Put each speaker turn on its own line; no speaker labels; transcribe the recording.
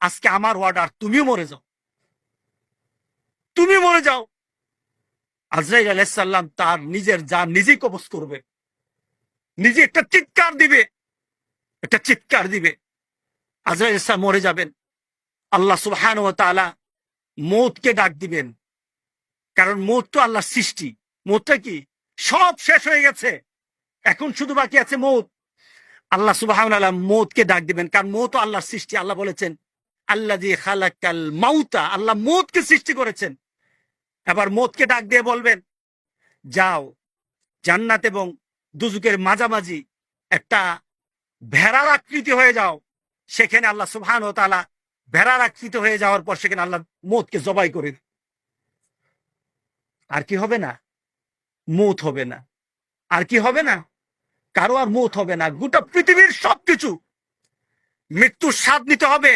আজকে আমার অর্ডার, তুমিও মরে যাও, তুমি মরে যাও। আজরাইল আলাইহিস সালাম তার নিজের জান নিজেই কবজ করবে, নিজে একটা চিৎকার দিবে, একটা চিৎকার দিবে, আজরাইল আলাইহিস সালাম মরে যাবেন। আল্লাহ সুবহানাহু ওয়া তাআলা মৌতকে ডাক দিবেন, কারণ মৌত তো আল্লাহর সৃষ্টি। মৌতটা কি, সব শেষ হয়ে গেছে, এখন শুধু বাকি আছে মৌত। আল্লাহ সুবহানাহু ওয়া তাআলা মৌতকে ডাক দিবেন, কারণ মৌত আল্লাহর সৃষ্টি। আল্লাহ বলেছেন আল্লাযী খালাকাল মাউতা, আল্লাহ মৌতকে সৃষ্টি করেছেন। এবার মৌতকে ডাক দিয়ে বলবেন, যাও জান্নাত এবং দুজুকের মাঝামাঝি একটা ভেড়ার আকৃতি হয়ে যাও। সেখানে আল্লাহ সুবহানাহু ওয়া তাআলা ভেড়ার আকৃতি হয়ে যাওয়ার পর সেখানে আল্লাহ মৌতকে জবাই করে দেন। আর কি হবে না? মৌত হবে না। আর কি হবে না? কারো আর মৌত হবে না। গোটা পৃথিবীর সবকিছু মৃত্যুর স্বাদ নিতে হবে,